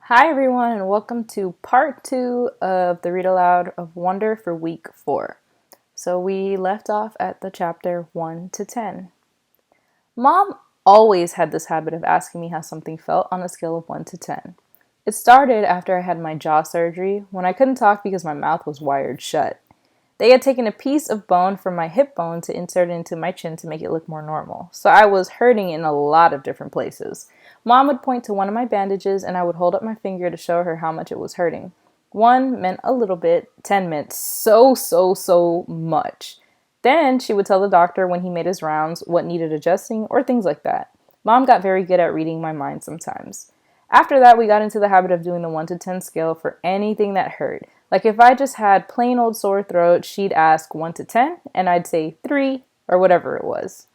Hi, everyone, and welcome to part two of the Read Aloud of Wonder for week 4. So, we left off at the chapter 1 to 10. Mom always had this habit of asking me how something felt on a scale of 1 to 10. It started after I had my jaw surgery when I couldn't talk because my mouth was wired shut. They had taken a piece of bone from my hip bone to insert it into my chin to make it look more normal, so I was hurting in a lot of different places. Mom would point to one of my bandages and I would hold up my finger to show her how much it was hurting. 1 meant a little bit, 10 meant so much. Then she would tell the doctor when he made his rounds what needed adjusting or things like that. Mom got very good at reading my mind sometimes. After that, we got into the habit of doing the 1 to 10 scale for anything that hurt. Like if I just had plain old sore throat, she'd ask 1 to 10, and I'd say 3, or whatever it was.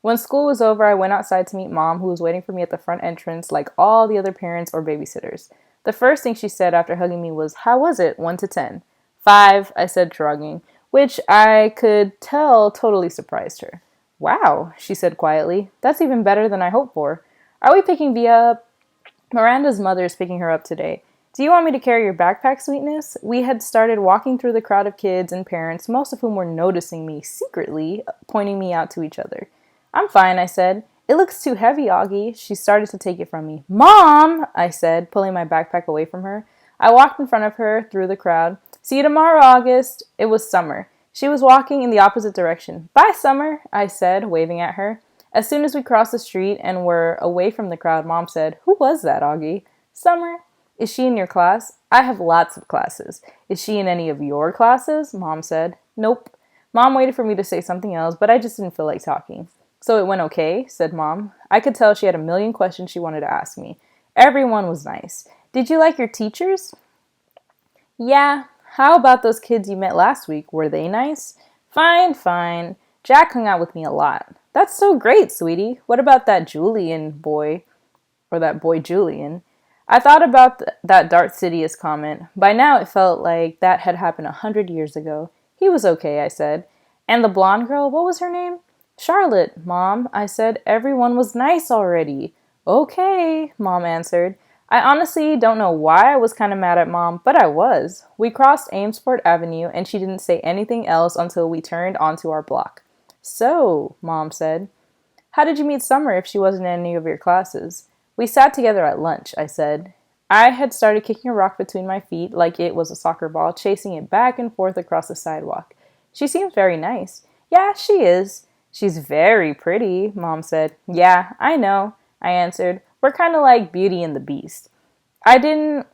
When school was over, I went outside to meet Mom, who was waiting for me at the front entrance like all the other parents or babysitters. The first thing she said after hugging me was, "How was it, 1 to 10? 5, I said, shrugging, which I could tell totally surprised her. "Wow," she said quietly. "That's even better than I hoped for. Are we picking Via up?" "Miranda's mother is picking her up today. Do you want me to carry your backpack, sweetness?" We had started walking through the crowd of kids and parents, most of whom were noticing me secretly, pointing me out to each other. "I'm fine," I said. "It looks too heavy, Augie." She started to take it from me. "Mom!" I said, pulling my backpack away from her. I walked in front of her through the crowd. "See you tomorrow, August." It was Summer. She was walking in the opposite direction. "Bye, Summer," I said, waving at her. As soon as we crossed the street and were away from the crowd, Mom said, "Who was that, Augie?" "Summer." "Is she in your class?" "I have lots of classes." "Is she in any of your classes?" Mom said. "Nope." Mom waited for me to say something else, but I just didn't feel like talking. "So it went okay," said Mom. I could tell she had a million questions she wanted to ask me. Everyone was nice. "Did you like your teachers?" "Yeah." "How about those kids you met last week? Were they nice?" "Fine, fine. Jack hung out with me a lot." "That's so great, sweetie. What about that Julian boy?" Or that boy Julian. I thought about that Darth Sidious comment. By now it felt like that had happened 100 years ago. "He was okay," I said. "And the blonde girl, what was her name?" "Charlotte, Mom," I said. "Everyone was nice already." "Okay," Mom answered. I honestly don't know why I was kind of mad at Mom, but I was. We crossed Amesport Avenue, and she didn't say anything else until we turned onto our block. "So," Mom said, "how did you meet Summer if she wasn't in any of your classes?" "We sat together at lunch," I said. I had started kicking a rock between my feet like it was a soccer ball, chasing it back and forth across the sidewalk. "She seems very nice." "Yeah, she is." "She's very pretty," Mom said. "Yeah, I know," I answered. "We're kind of like Beauty and the Beast." I didn't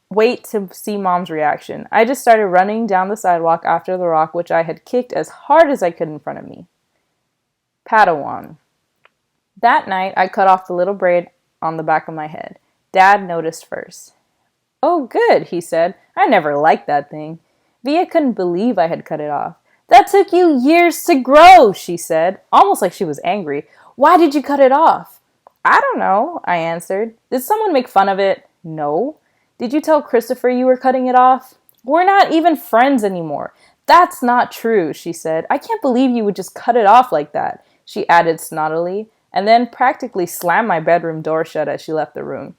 wait to see Mom's reaction. I just started running down the sidewalk after the rock, which I had kicked as hard as I could in front of me. Padawan. That night, I cut off the little braid on the back of my head. Dad noticed first. "Oh, good," he said. "I never liked that thing." Via couldn't believe I had cut it off. "That took you years to grow," she said, almost like she was angry. "Why did you cut it off?" "I don't know," I answered. "Did someone make fun of it?" "No." "Did you tell Christopher you were cutting it off?" "We're not even friends anymore." "That's not true," she said. "I can't believe you would just cut it off like that," she added snottily, and then practically slammed my bedroom door shut as she left the room.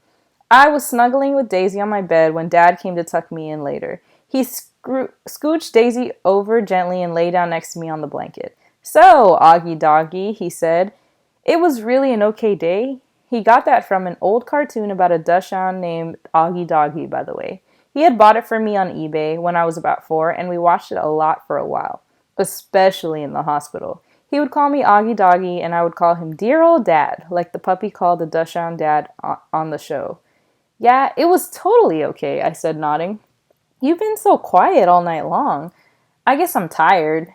I was snuggling with Daisy on my bed when Dad came to tuck me in later. He scooched Daisy over gently and lay down next to me on the blanket. "So, Augie Doggy," he said, "it was really an okay day?" He got that from an old cartoon about a Dachshund named Augie Doggy, by the way. He had bought it for me on eBay when I was about 4, and we watched it a lot for a while, especially in the hospital. He would call me Augie Doggy, and I would call him Dear Old Dad, like the puppy called the Dachshund Dad on the show. "Yeah, it was totally okay," I said, nodding. "You've been so quiet all night long." "I guess I'm tired."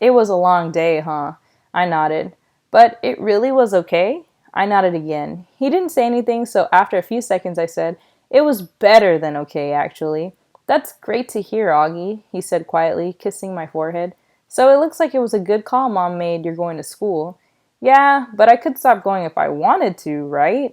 "It was a long day, huh?" I nodded. "But it really was okay?" I nodded again. He didn't say anything, so after a few seconds I said, "It was better than okay, actually." "That's great to hear, Augie," he said quietly, kissing my forehead. "So it looks like it was a good call Mom made you're going to school." "Yeah, but I could stop going if I wanted to, right?"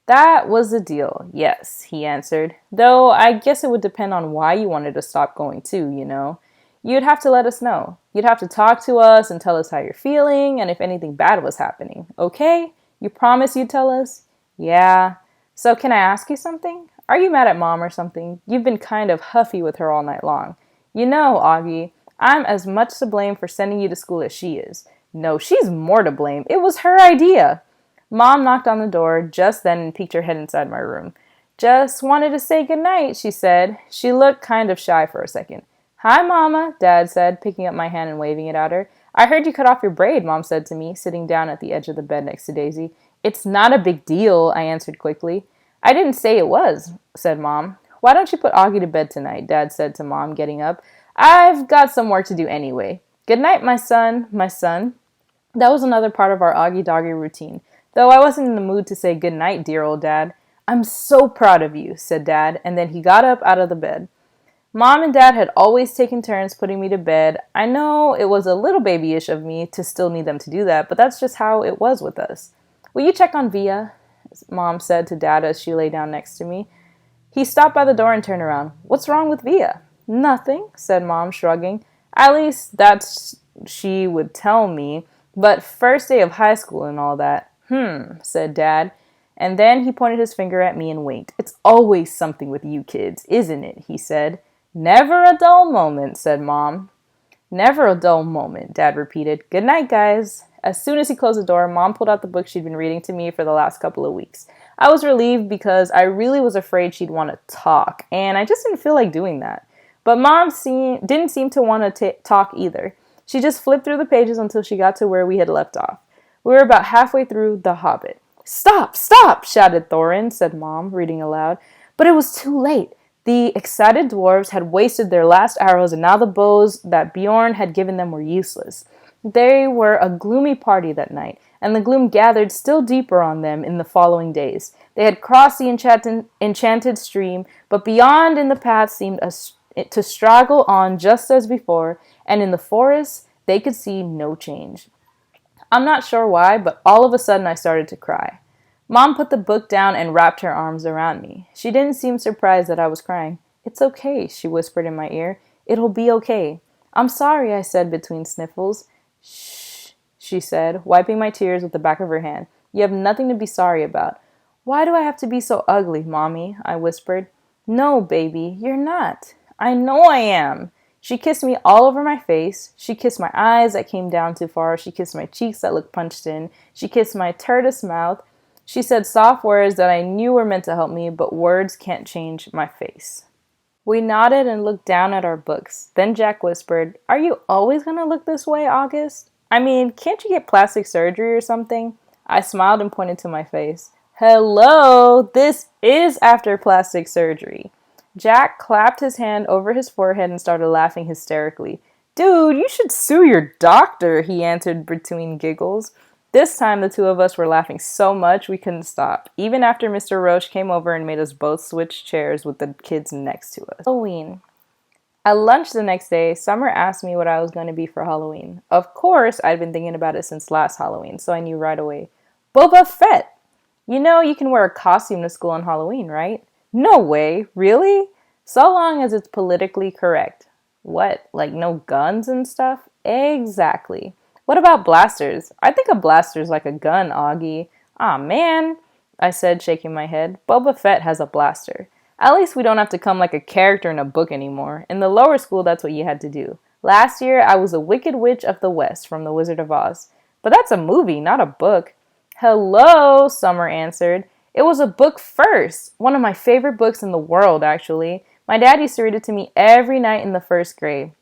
"That was the deal, yes," he answered. "Though I guess it would depend on why you wanted to stop going too, you know. You'd have to let us know. You'd have to talk to us and tell us how you're feeling and if anything bad was happening. Okay? You promise you'd tell us?" "Yeah." So, can I ask you something? Are you mad at Mom or something? You've been kind of huffy with her all night long. You know, Augie, I'm as much to blame for sending you to school as she is. No, she's more to blame. It was her idea. Mom knocked on the door just then and peeked her head inside my room. Just wanted to say goodnight, she said. She looked kind of shy for a second. Hi, Mama, Dad said, picking up my hand and waving it at her. I heard you cut off your braid, Mom said to me, sitting down at the edge of the bed next to Daisy. It's not a big deal, I answered quickly. I didn't say it was, said Mom. Why don't you put Augie to bed tonight, Dad said to Mom, getting up. I've got some work to do anyway. Good night, my son, my son. That was another part of our Augie Doggy routine, though I wasn't in the mood to say good night, dear old Dad. I'm so proud of you, said Dad, and then he got up out of the bed. Mom and Dad had always taken turns putting me to bed. I know it was a little babyish of me to still need them to do that, but that's just how it was with us. Will you check on Via? Mom said to Dad as she lay down next to me. He stopped by the door and turned around. What's wrong with Via? Nothing, said Mom, shrugging. At least that's she would tell me. But first day of high school and all that. Said Dad. And then he pointed his finger at me and winked. It's always something with you kids, isn't it? He said. Never a dull moment, said Mom. Never a dull moment, Dad repeated. Good night, guys. As soon as he closed the door, Mom pulled out the book she'd been reading to me for the last couple of weeks. I was relieved because I really was afraid she'd want to talk, and I just didn't feel like doing that. But Mom didn't seem to want to talk either. She just flipped through the pages until she got to where we had left off. We were about halfway through The Hobbit. Stop, stop, shouted Thorin, said Mom, reading aloud. But it was too late. The excited dwarves had wasted their last arrows, and now the bows that Bjorn had given them were useless. They were a gloomy party that night, and the gloom gathered still deeper on them in the following days. They had crossed the enchanted stream, but beyond in the path seemed to straggle on just as before, and in the forest they could see no change. I'm not sure why, but all of a sudden I started to cry. Mom put the book down and wrapped her arms around me. She didn't seem surprised that I was crying. It's okay, she whispered in my ear. It'll be okay. I'm sorry, I said between sniffles. Shh, she said, wiping my tears with the back of her hand. You have nothing to be sorry about. Why do I have to be so ugly, Mommy? I whispered. No, baby, you're not. I know I am. She kissed me all over my face. She kissed my eyes that came down too far. She kissed my cheeks that looked punched in. She kissed my tortoise mouth. She said soft words that I knew were meant to help me, but words can't change my face. We nodded and looked down at our books. Then Jack whispered, Are you always going to look this way, August? I mean, can't you get plastic surgery or something? I smiled and pointed to my face. Hello, this is after plastic surgery. Jack clapped his hand over his forehead and started laughing hysterically. Dude, you should sue your doctor, he answered between giggles. This time the two of us were laughing so much we couldn't stop, even after Mr. Roche came over and made us both switch chairs with the kids next to us. Halloween. At lunch the next day, Summer asked me what I was going to be for Halloween. Of course, I'd been thinking about it since last Halloween, so I knew right away. Boba Fett! You know you can wear a costume to school on Halloween, right? No way, really? So long as it's politically correct. What, like no guns and stuff? Exactly. What about blasters? I think a blaster's like a gun, Augie. Aw, man, I said, shaking my head. Boba Fett has a blaster. At least we don't have to come like a character in a book anymore. In the lower school, that's what you had to do. Last year, I was a Wicked Witch of the West from The Wizard of Oz. But that's a movie, not a book. Hello, Summer answered. It was a book first. One of my favorite books in the world, actually. My dad used to read it to me every night in the first grade.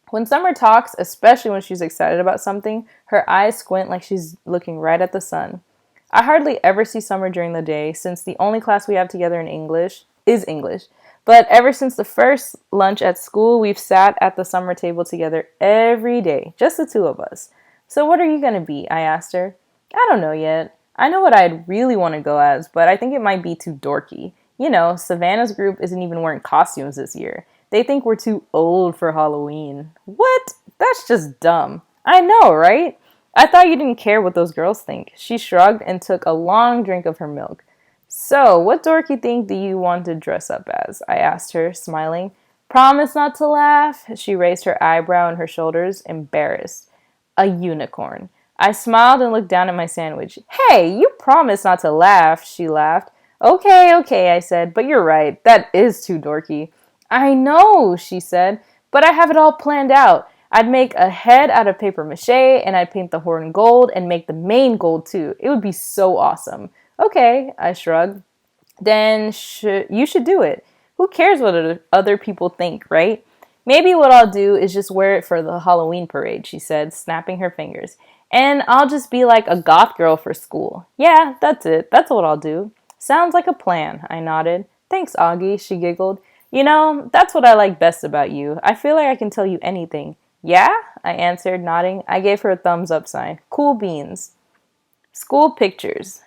When Summer talks, especially when she's excited about something, her eyes squint like she's looking right at the sun. I hardly ever see Summer during the day, since the only class we have together in English is English. But ever since the first lunch at school, we've sat at the summer table together every day, just the two of us. So what are you going to be? I asked her. I don't know yet. I know what I'd really want to go as, but I think it might be too dorky. You know, Savannah's group isn't even wearing costumes this year. They think we're too old for Halloween. What? That's just dumb. I know, right? I thought you didn't care what those girls think. She shrugged and took a long drink of her milk. So, what dorky thing do you want to dress up as? I asked her, smiling. Promise not to laugh. She raised her eyebrow and her shoulders, embarrassed. A unicorn. I smiled and looked down at my sandwich. Hey, you promised not to laugh, she laughed. Okay, okay, I said, but you're right. That is too dorky. I know, she said, but I have it all planned out. I'd make a head out of paper mache, and I'd paint the horn gold and make the mane gold too. It would be so awesome. Okay, I shrugged. Then you should do it. Who cares what other people think, right? Maybe what I'll do is just wear it for the Halloween parade, she said, snapping her fingers. And I'll just be like a goth girl for school. Yeah, that's it. That's what I'll do. Sounds like a plan, I nodded. Thanks, Augie, she giggled. You know, that's what I like best about you. I feel like I can tell you anything. Yeah? I answered, nodding. I gave her a thumbs up sign. Cool beans. School pictures.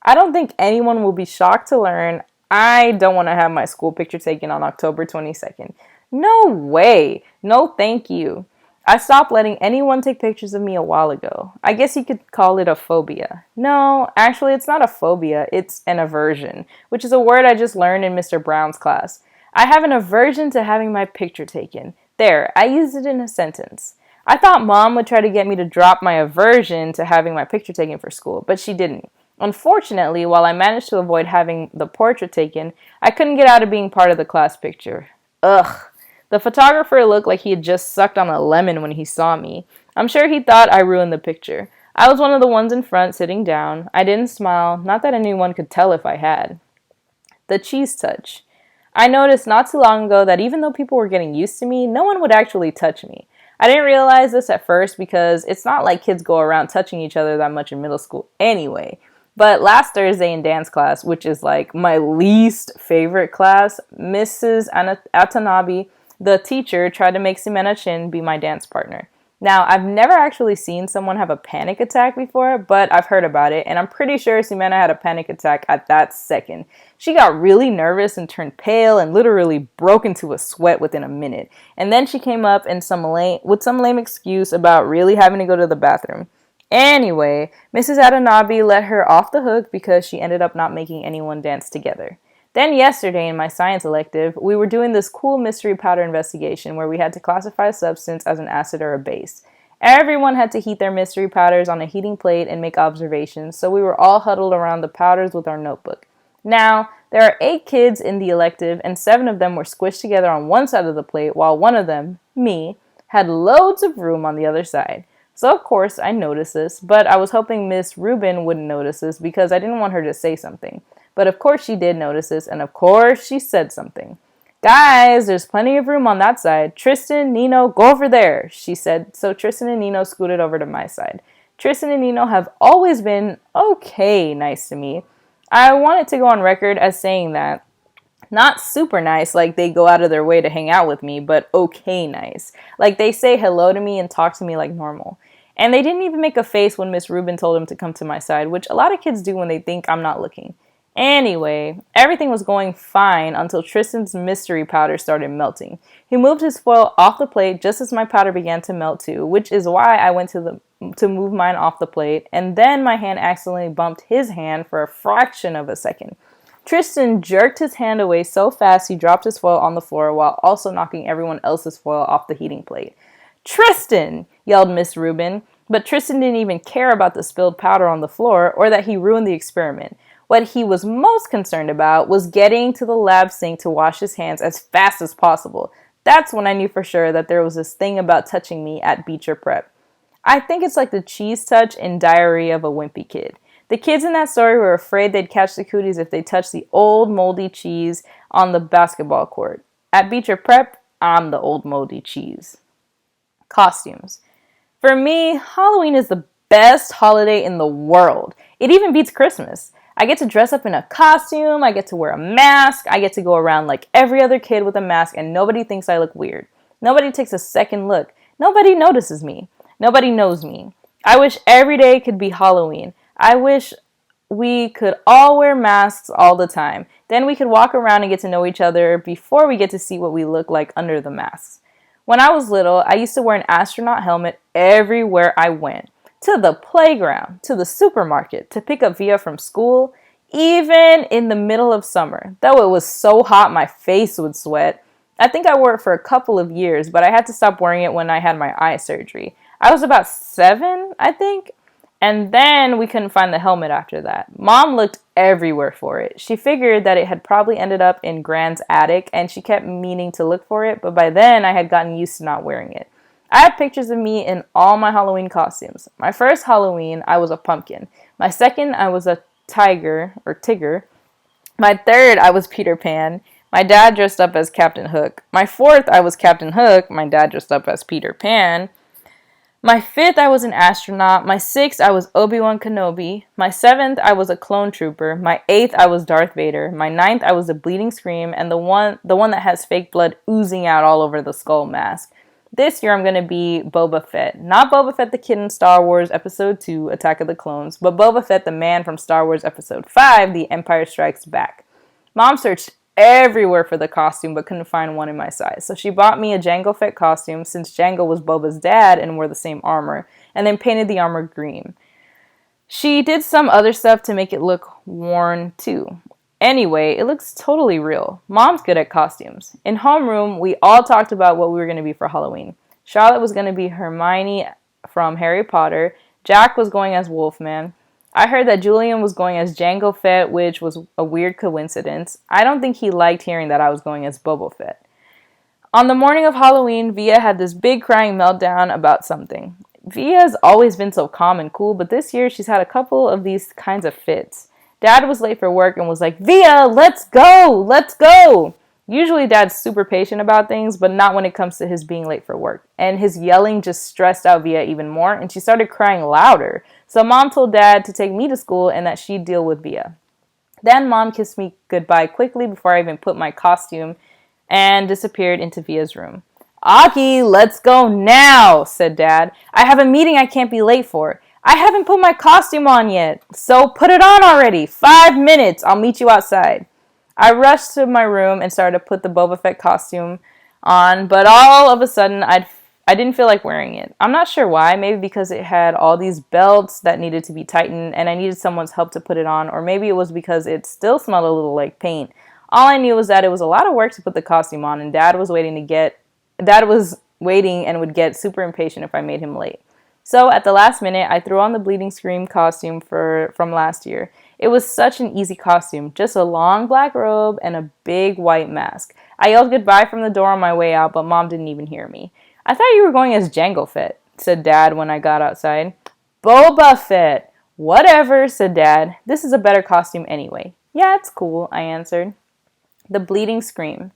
I don't think anyone will be shocked to learn I don't want to have my school picture taken on October 22nd. No way. No, thank you. I stopped letting anyone take pictures of me a while ago. I guess you could call it a phobia. No, actually, it's not a phobia, it's an aversion, which is a word I just learned in Mr. Brown's class. I have an aversion to having my picture taken. There, I used it in a sentence. I thought Mom would try to get me to drop my aversion to having my picture taken for school, but she didn't. Unfortunately, while I managed to avoid having the portrait taken, I couldn't get out of being part of the class picture. Ugh. The photographer looked like he had just sucked on a lemon when he saw me. I'm sure he thought I ruined the picture. I was one of the ones in front sitting down. I didn't smile, not that anyone could tell if I had. The cheese touch. I noticed not too long ago that even though people were getting used to me, no one would actually touch me. I didn't realize this at first because it's not like kids go around touching each other that much in middle school anyway. But last Thursday in dance class, which is like my least favorite class, Mrs. Atanabe, the teacher, tried to make Simena Chin be my dance partner. Now, I've never actually seen someone have a panic attack before, but I've heard about it, and I'm pretty sure Simena had a panic attack at that second. She got really nervous and turned pale and literally broke into a sweat within a minute. And then she came up with some lame excuse about really having to go to the bathroom. Anyway, Mrs. Adanabi let her off the hook because she ended up not making anyone dance together. Then yesterday in my science elective, we were doing this cool mystery powder investigation where we had to classify a substance as an acid or a base. Everyone had to heat their mystery powders on a heating plate and make observations, so we were all huddled around the powders with our notebook. Now, there are 8 kids in the elective, and 7 of them were squished together on one side of the plate, while one of them, me, had loads of room on the other side. So of course I noticed this, but I was hoping Miss Rubin wouldn't notice this because I didn't want her to say something. But of course she did notice this, and of course she said something. Guys, there's plenty of room on that side. Tristan, Nino, go over there, she said, so Tristan and Nino scooted over to my side. Tristan and Nino have always been okay nice to me. I wanted to go on record as saying that. Not super nice, like they go out of their way to hang out with me, but okay nice. Like they say hello to me and talk to me like normal. And they didn't even make a face when Miss Rubin told them to come to my side, which a lot of kids do when they think I'm not looking. Anyway, everything was going fine until Tristan's mystery powder started melting. He moved his foil off the plate just as my powder began to melt too, which is why I went to move mine off the plate, and then my hand accidentally bumped his hand for a fraction of a second. Tristan jerked his hand away so fast he dropped his foil on the floor while also knocking everyone else's foil off the heating plate. Tristan! Yelled Miss Rubin, but Tristan didn't even care about the spilled powder on the floor or that he ruined the experiment. What he was most concerned about was getting to the lab sink to wash his hands as fast as possible. That's when I knew for sure that there was this thing about touching me at Beecher Prep. I think it's like the cheese touch in Diary of a Wimpy Kid. The kids in that story were afraid they'd catch the cooties if they touched the old moldy cheese on the basketball court. At Beecher Prep, I'm the old moldy cheese. Costumes. For me, Halloween is the best holiday in the world. It even beats Christmas. I get to dress up in a costume, I get to wear a mask, I get to go around like every other kid with a mask, and nobody thinks I look weird. Nobody takes a second look. Nobody notices me. Nobody knows me. I wish every day could be Halloween. I wish we could all wear masks all the time. Then we could walk around and get to know each other before we get to see what we look like under the masks. When I was little, I used to wear an astronaut helmet everywhere I went. To the playground, to the supermarket, to pick up Via from school, even in the middle of summer. Though it was so hot my face would sweat. I think I wore it for a couple of years, but I had to stop wearing it when I had my eye surgery. I was about 7, I think. And then we couldn't find the helmet after that. Mom looked everywhere for it. She figured that it had probably ended up in Grand's attic, and she kept meaning to look for it, but by then I had gotten used to not wearing it. I have pictures of me in all my Halloween costumes. My first Halloween, I was a pumpkin. My second, I was a tiger, or Tigger. My third, I was Peter Pan. My dad dressed up as Captain Hook. My fourth, I was Captain Hook. My dad dressed up as Peter Pan. My fifth, I was an astronaut. My sixth, I was Obi-Wan Kenobi. My seventh, I was a clone trooper. My eighth, I was Darth Vader. My ninth, I was a bleeding scream, and the one that has fake blood oozing out all over the skull mask. This year, I'm going to be Boba Fett. Not Boba Fett the kid in Star Wars Episode 2, Attack of the Clones, but Boba Fett the man from Star Wars Episode 5, The Empire Strikes Back. Mom searched everywhere for the costume but couldn't find one in my size. So she bought me a Jango Fett costume since Jango was Boba's dad and wore the same armor, and then painted the armor green. She did some other stuff to make it look worn too. Anyway, it looks totally real. Mom's good at costumes. In homeroom, we all talked about what we were going to be for Halloween. Charlotte was going to be Hermione from Harry Potter. Jack was going as Wolfman. I heard that Julian was going as Jango Fett, which was a weird coincidence. I don't think he liked hearing that I was going as Boba Fett. On the morning of Halloween, Via had this big crying meltdown about something. Via's always been so calm and cool, but this year she's had a couple of these kinds of fits. Dad was late for work and was like, "Via, let's go! Let's go!" Usually Dad's super patient about things, but not when it comes to his being late for work. And his yelling just stressed out Via even more, and she started crying louder. So Mom told Dad to take me to school and that she'd deal with Via. Then Mom kissed me goodbye quickly before I even put my costume and disappeared into Via's room. "Aki, let's go now," said Dad. "I have a meeting I can't be late for. I haven't put my costume on yet, so put it on already. 5 minutes, I'll meet you outside." I rushed to my room and started to put the Boba Fett costume on, but all of a sudden I didn't feel like wearing it. I'm not sure why, maybe because it had all these belts that needed to be tightened and I needed someone's help to put it on, or maybe it was because it still smelled a little like paint. All I knew was that it was a lot of work to put the costume on, and Dad was waiting and would get super impatient if I made him late. So at the last minute, I threw on the Bleeding Scream costume from last year. It was such an easy costume, just a long black robe and a big white mask. I yelled goodbye from the door on my way out, but Mom didn't even hear me. "I thought you were going as Jango Fett," said Dad when I got outside. "Boba Fett." "Whatever," said Dad. "This is a better costume anyway." "Yeah, it's cool," I answered. The Bleeding Scream.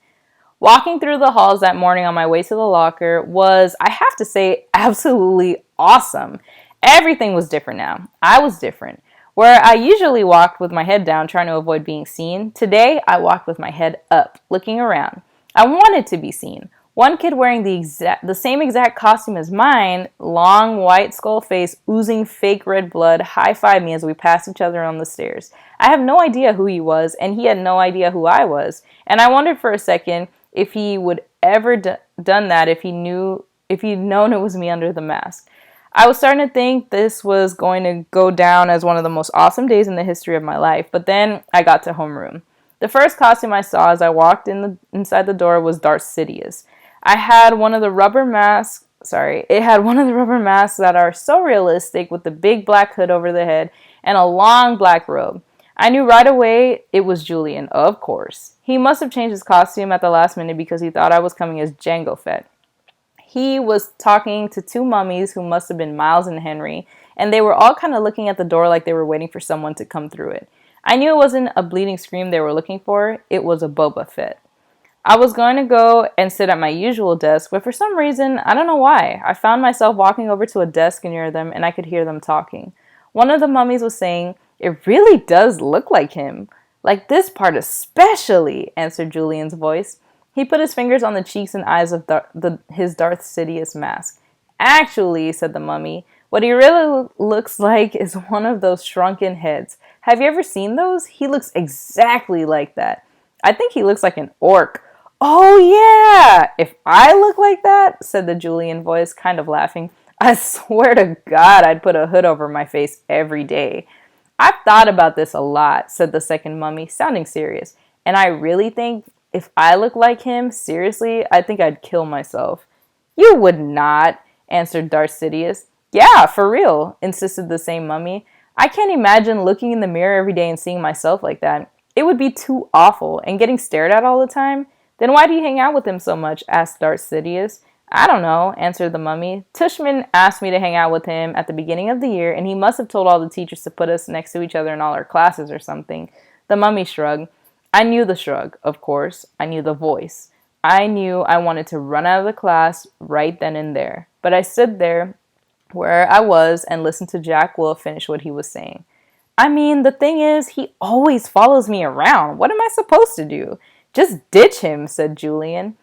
Walking through the halls that morning on my way to the locker was, I have to say, absolutely awesome. Everything was different now. I was different. Where I usually walked with my head down trying to avoid being seen, today I walked with my head up, looking around. I wanted to be seen. One kid wearing the same exact costume as mine, long white skull face, oozing fake red blood, high-fived me as we passed each other on the stairs. I have no idea who he was, and he had no idea who I was. And I wondered for a second if he would ever done that if he'd known it was me under the mask. I was starting to think this was going to go down as one of the most awesome days in the history of my life, but then I got to homeroom. The first costume I saw as I walked inside the door was Darth Sidious. It had one of the rubber masks that are so realistic, with the big black hood over the head and a long black robe. I knew right away it was Julian, of course. He must have changed his costume at the last minute because he thought I was coming as Jango Fett. He was talking to two mummies who must have been Miles and Henry, and they were all kind of looking at the door like they were waiting for someone to come through it. I knew it wasn't a Bleeding Scream they were looking for, it was a Boba Fett. I was going to go and sit at my usual desk, but for some reason, I don't know why, I found myself walking over to a desk near them and I could hear them talking. One of the mummies was saying, "It really does look like him. Like this part especially," answered Julian's voice. He put his fingers on the cheeks and eyes of his Darth Sidious mask. "Actually," said the mummy, "what he really looks like is one of those shrunken heads. Have you ever seen those? He looks exactly like that. I think he looks like an orc." "Oh yeah! If I look like that," said the Julian voice, kind of laughing, "I swear to God I'd put a hood over my face every day." "I've thought about this a lot," said the second mummy, sounding serious. "And I really think if I look like him, seriously, I think I'd kill myself." "You would not," answered Darth Sidious. Yeah, for real, insisted the same mummy. I can't imagine looking in the mirror every day and seeing myself like that. It would be too awful, and getting stared at all the time. Then why do you hang out with him so much? Asked Sidious. I don't know, answered the mummy. Tushman asked me to hang out with him at the beginning of the year, and he must have told all the teachers to put us next to each other in all our classes or something. The mummy shrugged. I knew the shrug, of course. I knew the voice. I knew I wanted to run out of the class right then and there. But I stood there where I was and listened to Jack Wolf finish what he was saying. I mean, the thing is, he always follows me around. What am I supposed to do? Just ditch him, said Julian.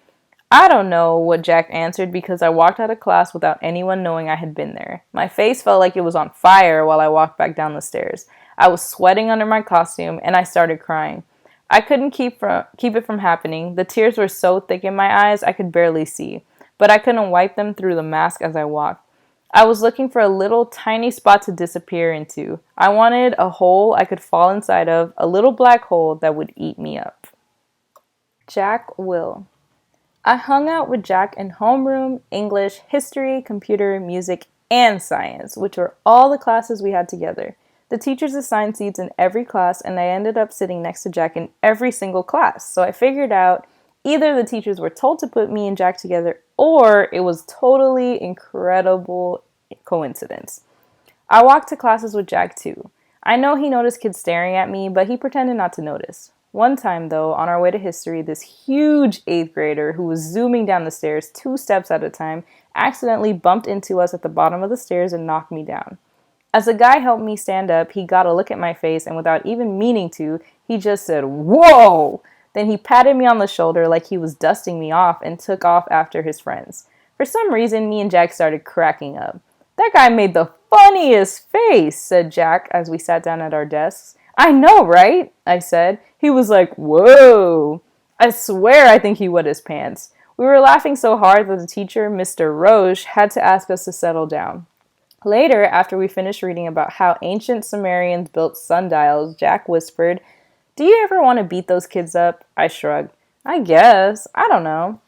I don't know what Jack answered because I walked out of class without anyone knowing I had been there. My face felt like it was on fire while I walked back down the stairs. I was sweating under my costume and I started crying. I couldn't keep it from happening. The tears were so thick in my eyes I could barely see, but I couldn't wipe them through the mask as I walked. I was looking for a little tiny spot to disappear into. I wanted a hole I could fall inside of, a little black hole that would eat me up. Jack Will. I hung out with Jack in homeroom, English, history, computer, music, and science, which were all the classes we had together. The teachers assigned seats in every class, and I ended up sitting next to Jack in every single class. So I figured out either the teachers were told to put me and Jack together, or it was totally incredible coincidence. I walked to classes with Jack too. I know he noticed kids staring at me, but he pretended not to notice. One time, though, on our way to history, this huge 8th grader who was zooming down the stairs 2 steps at a time accidentally bumped into us at the bottom of the stairs and knocked me down. As the guy helped me stand up, he got a look at my face, and without even meaning to, he just said, "Whoa!" Then he patted me on the shoulder like he was dusting me off and took off after his friends. For some reason, me and Jack started cracking up. "That guy made the funniest face," said Jack as we sat down at our desks. "I know, right?" I said. He was like, "Whoa." I swear I think he wet his pants. We were laughing so hard that the teacher, Mr. Roche, had to ask us to settle down. Later, after we finished reading about how ancient Sumerians built sundials, Jack whispered, "Do you ever want to beat those kids up?" I shrugged. "I guess. I don't know."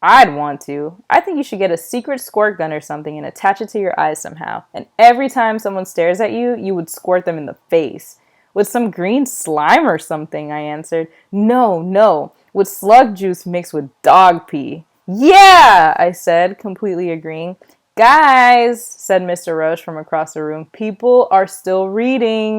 "I'd want to. I think you should get a secret squirt gun or something and attach it to your eyes somehow. And every time someone stares at you, you would squirt them in the face." "With some green slime or something," I answered. No. With slug juice mixed with dog pee." "Yeah," I said, completely agreeing. "Guys," said Mr. Roche from across the room, "people are still reading."